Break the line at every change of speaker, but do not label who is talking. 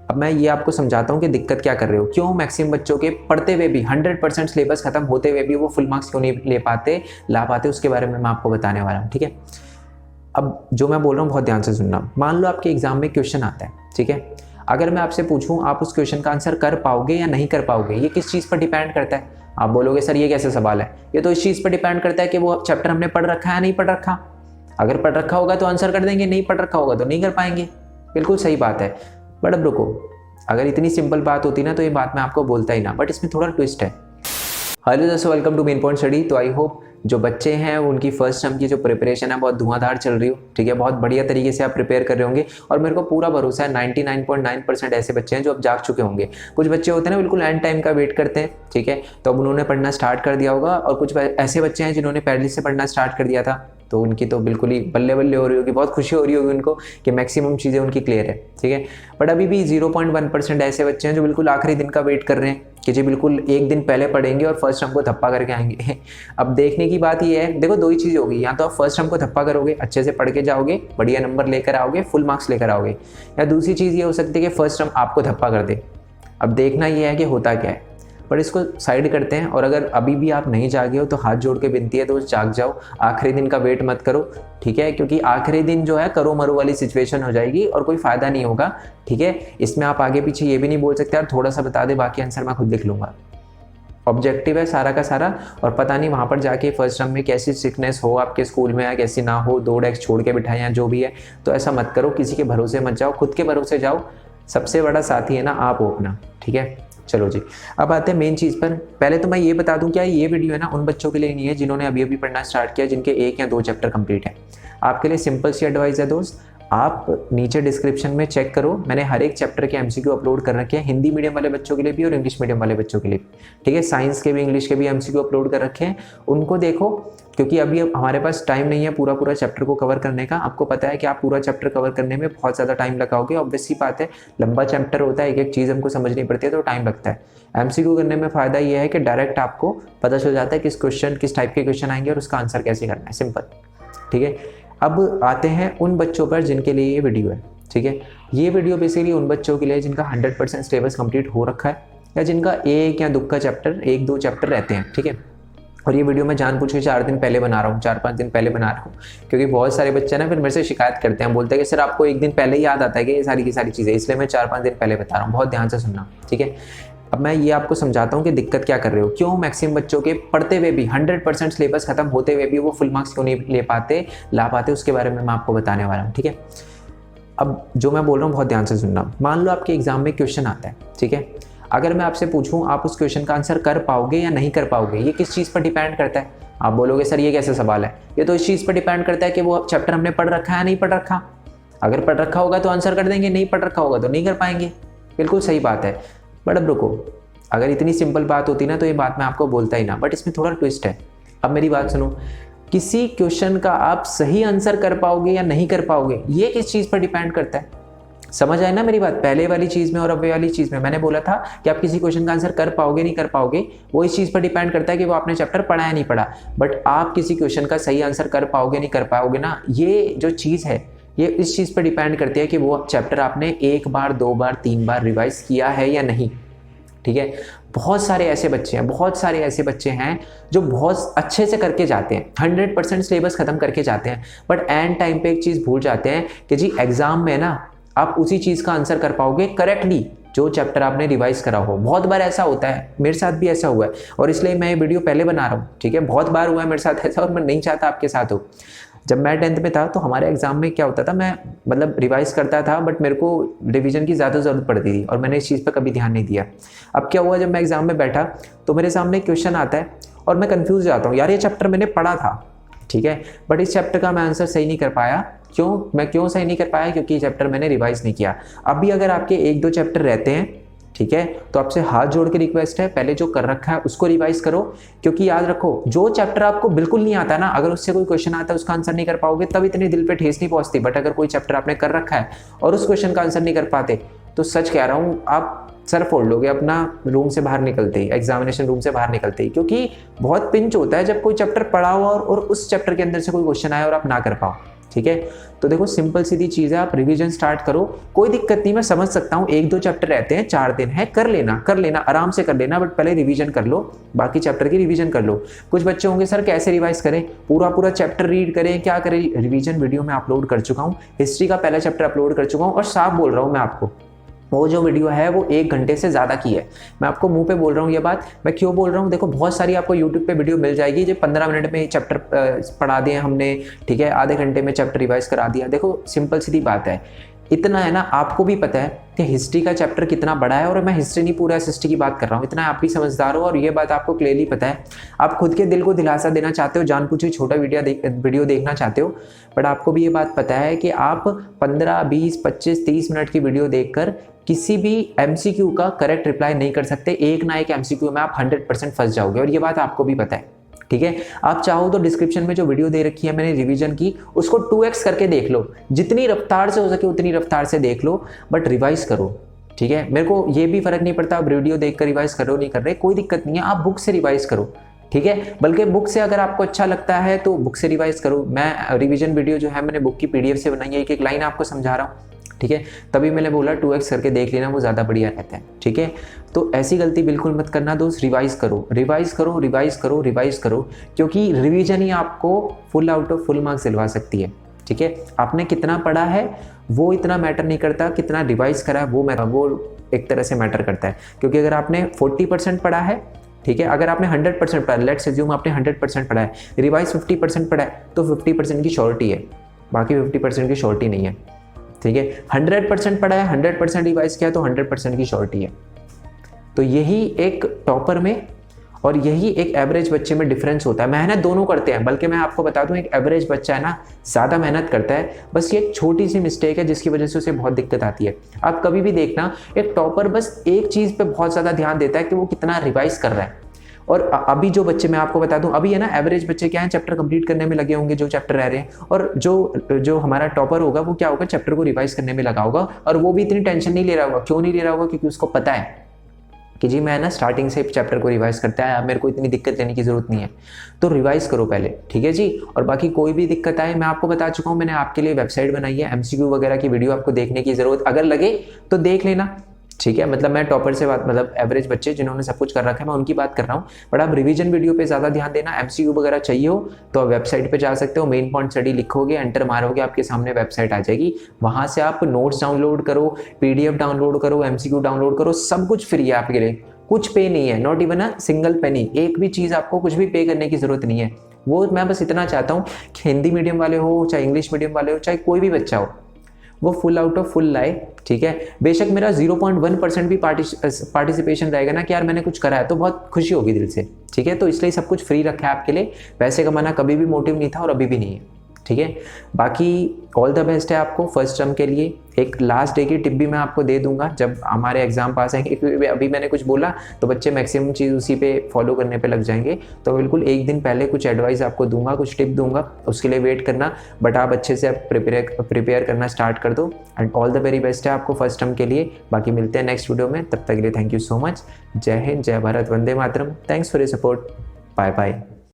अब मैं ये आपको समझाता हूँ कि दिक्कत क्या कर रहे हो, क्यों मैक्सिमम बच्चों के पढ़ते हुए भी 100% सिलेबस खत्म होते हुए भी वो फुल मार्क्स क्यों नहीं ला पाते, उसके बारे में मैं आपको बताने वाला हूँ। ठीक है, अब जो मैं बोल रहा हूँ बहुत ध्यान से सुनना। मान लो आपके एग्जाम में क्वेश्चन आता है, ठीक है, अगर मैं आपसे पूछूं आप उस क्वेश्चन का आंसर कर पाओगे या नहीं कर पाओगे, ये किस चीज़ पर डिपेंड करता है? आप बोलोगे सर ये कैसे सवाल है, ये तो इस चीज़ पर डिपेंड करता है कि वो चैप्टर हमने पढ़ रखा है या नहीं पढ़ रखा। अगर पढ़ रखा होगा तो आंसर कर देंगे, नहीं पढ़ रखा होगा तो नहीं कर पाएंगे। बिल्कुल सही बात है। बट अब रुको, अगर इतनी सिंपल बात होती ना तो ये बात मैं आपको बोलता ही ना, बट इसमें थोड़ा ट्विस्ट है। हेलो दोस्तों, welcome to main point study. तो आई होप जो बच्चे हैं उनकी फर्स्ट टर्म की जो प्रिपरेशन है बहुत धुआंधार चल रही हो, ठीक है, बहुत बढ़िया तरीके से आप प्रिपेयर कर रहे होंगे और मेरे को पूरा भरोसा है 99.9% ऐसे बच्चे हैं जो अब जाग चुके होंगे। कुछ बच्चे होते हैं ना बिल्कुल एंड टाइम का वेट करते हैं, ठीक है, तो अब उन्होंने पढ़ना स्टार्ट कर दिया होगा, और कुछ ऐसे बच्चे हैं जिन्होंने पहले से पढ़ना स्टार्ट कर दिया था, तो उनकी तो बिल्कुल ही बल्ले बल्ले हो रही होगी, बहुत खुशी हो रही होगी उनको कि मैक्सिमम चीज़ें उनकी क्लियर है, ठीक है। बट अभी भी 0.1% ऐसे बच्चे हैं जो बिल्कुल आखिरी दिन का वेट कर रहे हैं कि जी बिल्कुल एक दिन पहले पढ़ेंगे और फर्स्ट टर्म को धप्पा करके आएंगे। अब देखने की बात ये है, देखो दो ही चीज़ होगी, या तो आप फर्स्ट टर्म को धप्पा करोगे, अच्छे से पढ़ के जाओगे, बढ़िया नंबर लेकर आओगे, फुल मार्क्स लेकर आओगे, या दूसरी चीज़ ये हो सकती है कि फर्स्ट टर्म आपको धप्पा कर दे। अब देखना ये है कि होता क्या है, पर इसको साइड करते हैं। और अगर अभी भी आप नहीं जागे हो तो हाथ जोड़ के विनती है तो जाग जाओ, आखिरी दिन का वेट मत करो, ठीक है, क्योंकि आखिरी दिन जो है करो मरो वाली सिचुएशन हो जाएगी और कोई फायदा नहीं होगा, ठीक है। इसमें आप आगे पीछे ये भी नहीं बोल सकते यार थोड़ा सा बता दे, बाकी आंसर मैं खुद लिख लूंगा। ऑब्जेक्टिव है सारा का सारा, और पता नहीं वहाँ पर जाके फर्स्ट टर्म में कैसी सिकनेस हो आपके स्कूल में या कैसी ना हो, 2 डेस्क छोड़ के बिठाएं या जो भी है, तो ऐसा मत करो, किसी के भरोसे मत जाओ, खुद के भरोसे जाओ। सबसे बड़ा साथी है ना आप हो अपना, ठीक है। चलो जी, अब आते हैं मेन चीज़ पर। पहले तो मैं ये बता दूं क्या ये वीडियो है ना उन बच्चों के लिए नहीं है जिन्होंने अभी अभी पढ़ना स्टार्ट किया, जिनके 1 या 2 चैप्टर कंप्लीट है। आपके लिए सिंपल सी एडवाइस है दोस्त, आप नीचे डिस्क्रिप्शन में चेक करो, मैंने हर एक चैप्टर के एमसीक्यू अपलोड कर रखे हैं, हिंदी मीडियम वाले बच्चों के लिए भी और इंग्लिश मीडियम वाले बच्चों के लिए भी, ठीक है। साइंस के भी इंग्लिश के भी एमसीक्यू अपलोड कर रखे हैं, उनको देखो, क्योंकि अभी हमारे पास टाइम नहीं है पूरा चैप्टर को कवर करने का। आपको पता है कि आप पूरा चैप्टर कवर करने में बहुत ज़्यादा टाइम लगाओगे, ऑब्वियस सी बात है, लंबा चैप्टर होता है, एक एक चीज़ हमको समझनी पड़ती है तो टाइम लगता है। एमसीक्यू करने में फ़ायदा ये है कि डायरेक्ट आपको पता चल जाता है किस टाइप के क्वेश्चन आएंगे और उसका आंसर कैसे करना है, सिंपल, ठीक है। अब आते हैं उन बच्चों पर जिनके लिए ये वीडियो है, ठीक है। ये वीडियो बेसिकली उन बच्चों के लिए जिनका 100% सिलेबस कंप्लीट हो रखा है या जिनका 1 या 1-2 चैप्टर रहते हैं, ठीक है। और ये वीडियो मैं जानबूझ के 4 दिन पहले बना रहा हूँ, 4-5 दिन पहले बना रहा हूँ, क्योंकि बहुत सारे बच्चे ना फिर मेरे से शिकायत करते हैं, बोलते हैं कि सर आपको 1 दिन पहले ही याद आता है कि ये सारी की सारी चीज़ें, इसलिए मैं 4-5 दिन पहले बता रहा हूँ, बहुत ध्यान से सुनना, ठीक है। अब मैं ये आपको समझाता हूँ कि दिक्कत क्या कर रहे हो, क्यों मैक्सिमम बच्चों के पढ़ते हुए भी 100% सिलेबस खत्म होते हुए भी वो फुल मार्क्स क्यों नहीं ला पाते, उसके बारे में मैं आपको बताने वाला हूँ, ठीक है। अब जो मैं बोल रहा हूँ बहुत ध्यान से सुनना। मान लो आपके एग्जाम में क्वेश्चन आता है, ठीक है, अगर मैं आपसे पूछूं आप उस क्वेश्चन का आंसर कर पाओगे या नहीं कर पाओगे, ये किस चीज़ पर डिपेंड करता है? आप बोलोगे सर ये कैसे सवाल है, ये तो इस चीज़ पर डिपेंड करता है कि वो चैप्टर हमने पढ़ रखा है या नहीं पढ़ रखा। अगर पढ़ रखा होगा तो आंसर कर देंगे, नहीं पढ़ रखा होगा तो नहीं कर पाएंगे। बिल्कुल सही बात है। बट अब रुको, अगर इतनी सिंपल बात होती ना तो ये बात मैं आपको बोलता ही ना, बट इसमें थोड़ा ट्विस्ट है। अब मेरी बात सुनो, किसी क्वेश्चन का आप सही आंसर कर पाओगे या नहीं कर पाओगे, ये किस चीज़ पर डिपेंड करता है? समझ आए ना मेरी बात? पहले वाली चीज़ में और अब वाली चीज़ में मैंने बोला था कि आप किसी क्वेश्चन का आंसर कर पाओगे नहीं कर पाओगे, वो इस चीज़ पर डिपेंड करता है कि वो आपने चैप्टर पढ़ा या नहीं पढ़ा। बट आप किसी क्वेश्चन का सही आंसर कर पाओगे नहीं कर पाओगे ना, ये जो चीज़ है ये इस चीज़ पर डिपेंड करती है कि वो चैप्टर आपने 1 बार 2 बार 3 बार रिवाइज किया है या नहीं, ठीक है। बहुत सारे ऐसे बच्चे हैं जो बहुत अच्छे से करके जाते हैं, 100% सिलेबस खत्म करके जाते हैं, बट एंड टाइम पे एक चीज़ भूल जाते हैं कि जी एग्जाम में ना आप उसी चीज़ का आंसर कर पाओगे करेक्टली जो चैप्टर आपने रिवाइज करा हो। बहुत बार ऐसा होता है, मेरे साथ भी ऐसा हुआ है, और इसलिए मैं ये वीडियो पहले बना रहा हूँ, ठीक है। बहुत बार हुआ है मेरे साथ ऐसा और मैं नहीं चाहता आपके साथ हो। जब मैं 10th में था तो हमारे एग्जाम में क्या होता था, मैं मतलब रिवाइज करता था बट मेरे को रिवीजन की ज़्यादा ज़रूरत पड़ती थी और मैंने इस चीज़ पर कभी ध्यान नहीं दिया। अब क्या हुआ, जब मैं एग्जाम में बैठा तो मेरे सामने क्वेश्चन आता है और मैं कंफ्यूज हो जाता हूँ, यार ये चैप्टर मैंने पढ़ा था, ठीक है, बट इस चैप्टर का मैं आंसर सही नहीं कर पाया। क्यों सही नहीं कर पाया? क्योंकि ये चैप्टर मैंने रिवाइज नहीं किया। अभी अगर आपके 1-2 चैप्टर रहते हैं, ठीक है, तो आपसे हाथ जोड़ के रिक्वेस्ट है पहले जो कर रखा है उसको रिवाइज करो, क्योंकि याद रखो जो चैप्टर आपको बिल्कुल नहीं आता ना, अगर उससे कोई क्वेश्चन आता है उसका आंसर नहीं कर पाओगे तब इतने दिल पे ठेस नहीं पहुंचती। बट अगर कोई चैप्टर आपने कर रखा है और उस क्वेश्चन का आंसर नहीं कर पाते तो सच कह रहा हूँ आप सर फोड़ लोगे अपना रूम से बाहर निकलते ही, एग्जामिनेशन रूम से बाहर निकलते ही, क्योंकि बहुत पिंच होता है जब कोई चैप्टर पढ़ा हुआ और उस चैप्टर के अंदर से कोई क्वेश्चन आया और आप ना कर पाओ, ठीक है। तो देखो सिंपल सीधी चीज़ है, आप रिवीजन स्टार्ट करो, कोई दिक्कत नहीं, मैं समझ सकता हूँ 1-2 चैप्टर रहते हैं, 4 दिन है, कर लेना आराम से कर लेना, बट पहले रिवीजन कर लो, बाकी चैप्टर की रिवीजन कर लो। कुछ बच्चे होंगे सर कैसे रिवाइज करें, पूरा चैप्टर रीड करें, क्या करें? रिवीजन वीडियो में अपलोड कर चुका हूँ, हिस्ट्री का पहला चैप्टर अपलोड कर चुका हूँ, और साफ बोल रहा हूँ मैं आपको, वो जो वीडियो है वो 1 घंटे से ज़्यादा की है। मैं आपको मुंह पे बोल रहा हूँ ये बात, मैं क्यों बोल रहा हूँ? देखो बहुत सारी आपको यूट्यूब पे वीडियो मिल जाएगी जो 15 मिनट में चैप्टर पढ़ा दिए हमने, ठीक है, आधे घंटे में चैप्टर रिवाइज करा दिया। देखो सिंपल सीधी बात है, इतना है ना, आपको भी पता है कि हिस्ट्री का चैप्टर कितना बड़ा है, और मैं हिस्ट्री नहीं पूरा हिस्ट्री की बात कर रहा हूँ, इतना आप भी समझदार हो और ये बात आपको क्लियरली पता है। आप खुद के दिल को दिलासा देना चाहते हो, जानबूझ छोटा वीडियो देखना चाहते हो, बट आपको भी ये बात पता है कि आप 15, 20, 25, 30 मिनट की वीडियो देखकर किसी भी MCQ का करेक्ट रिप्लाई नहीं कर सकते। एक ना एक MCQ में आप 100% फंस जाओगे, और ये बात आपको भी पता है, ठीक है। आप चाहो तो डिस्क्रिप्शन में जो वीडियो दे रखी है मैंने रिवीजन की, उसको 2x करके देख लो, जितनी रफ्तार से हो सके उतनी रफ्तार से देख लो, बट रिवाइज करो, ठीक है। मेरे को ये भी फर्क नहीं पड़ता आप वीडियो देखकर रिवाइज कर रहे हो नहीं कर रहे, कोई दिक्कत नहीं है, आप बुक से रिवाइज करो, ठीक है। बल्कि बुक से अगर आपको अच्छा लगता है तो बुक से रिवाइज करो। मैं रिवीजन वीडियो जो है मैंने बुक की PDF से बनाई है, एक लाइन आपको समझा रहा हूँ, ठीक है, तभी मैंने बोला 2x करके देख लेना, वो ज़्यादा बढ़िया रहता है, ठीक है। तो ऐसी गलती बिल्कुल मत करना दोस्त, रिवाइज करो, क्योंकि रिवीजन ही आपको full out of full marks दिलवा सकती है, ठीक है। आपने कितना पढ़ा है वो इतना मैटर नहीं करता, कितना रिवाइज करा है वो एक तरह से मैटर करता है। क्योंकि अगर आपने 40% पढ़ा है, ठीक है, अगर आपने 100% पढ़ा, लेट्स अज्यूम आपने 100% पढ़ा है, रिवाइज 50% पढ़ा है, तो 50% की श्योरिटी है, बाकी 50% की श्योरिटी नहीं है, ठीक है। 100% पढ़ा है, 100% रिवाइज किया, तो 100% की श्योरिटी है। तो यही एक टॉपर में और यही एक एवरेज बच्चे में डिफरेंस होता है। मेहनत दोनों करते हैं, बल्कि मैं आपको बता दूं एक एवरेज बच्चा है ना ज़्यादा मेहनत करता है, बस ये एक छोटी सी मिस्टेक है जिसकी वजह से उसे बहुत दिक्कत आती है। आप कभी भी देखना एक टॉपर बस एक चीज़ पे बहुत ज़्यादा ध्यान देता है कि वो कितना रिवाइज कर रहा है। और अभी जो बच्चे, मैं आपको बता दूं, अभी है ना एवरेज बच्चे क्या है, चैप्टर कंप्लीट करने में लगे होंगे जो चैप्टर रह रहे हैं, और जो हमारा टॉपर होगा वो क्या होगा, चैप्टर को रिवाइज करने में लगा होगा, और वो भी इतनी टेंशन नहीं ले रहा होगा। क्यों नहीं ले रहा होगा? क्योंकि उसको पता है कि जी मैं ना स्टार्टिंग से चैप्टर को रिवाइज करता है, मेरे को इतनी दिक्कत लेने की जरूरत नहीं है। तो रिवाइज करो पहले, ठीक है जी। और बाकी कोई भी दिक्कत आए, मैं आपको बता चुका हूँ, मैंने आपके लिए वेबसाइट बनाई है, MCQ वगैरह की वीडियो आपको देखने की जरूरत अगर लगे तो देख लेना, ठीक है। मतलब मैं टॉपर से बात, मतलब एवरेज बच्चे जिन्होंने सब कुछ कर रखा है मैं उनकी बात कर रहा हूँ, बट आप रिवीजन वीडियो पे ज़्यादा ध्यान देना। MCQ वगैरह चाहिए हो तो आप वेबसाइट पे जा सकते हो, मेन पॉइंट स्टडी लिखोगे, एंटर मारोगे, आपके सामने वेबसाइट आ जाएगी, वहाँ से आप नोट्स डाउनलोड करो, PDF डाउनलोड करो, MCQ डाउनलोड करो, सब कुछ फ्री है आपके लिए, कुछ पे नहीं है, not even a single penny, एक भी चीज़ आपको कुछ भी पे करने की जरूरत नहीं है। वो मैं बस इतना चाहता हूँ कि हिंदी मीडियम वाले हो, चाहे इंग्लिश मीडियम वाले हो, चाहे कोई भी बच्चा हो, वो फुल आउट ऑफ फुल लाए, ठीक है। बेशक मेरा 0.1% भी पार्टिसिपेशन रहेगा ना कि यार मैंने कुछ करा है, तो बहुत खुशी होगी दिल से, ठीक है। तो इसलिए सब कुछ फ्री रखा है आपके लिए, पैसे कमाना कभी भी मोटिव नहीं था और अभी भी नहीं है, ठीक है। बाकी ऑल द बेस्ट है आपको फर्स्ट टर्म के लिए। एक लास्ट डे की टिप भी मैं आपको दे दूंगा जब हमारे एग्जाम पास आएंगे। अभी मैंने कुछ बोला तो बच्चे मैक्सिमम चीज़ उसी पे फॉलो करने पे लग जाएंगे, तो बिल्कुल एक दिन पहले कुछ एडवाइस आपको दूंगा, कुछ टिप दूंगा, उसके लिए वेट करना, बट आप अच्छे से आप प्रिपेयर करना स्टार्ट कर दो। And all the very best है आपको फर्स्ट टर्म के लिए। बाकी मिलते हैं नेक्स्ट वीडियो में, तब तक के लिए थैंक यू सो मच। जय हिंद, जय भारत, वंदे मातरम। Thanks for your support, bye bye.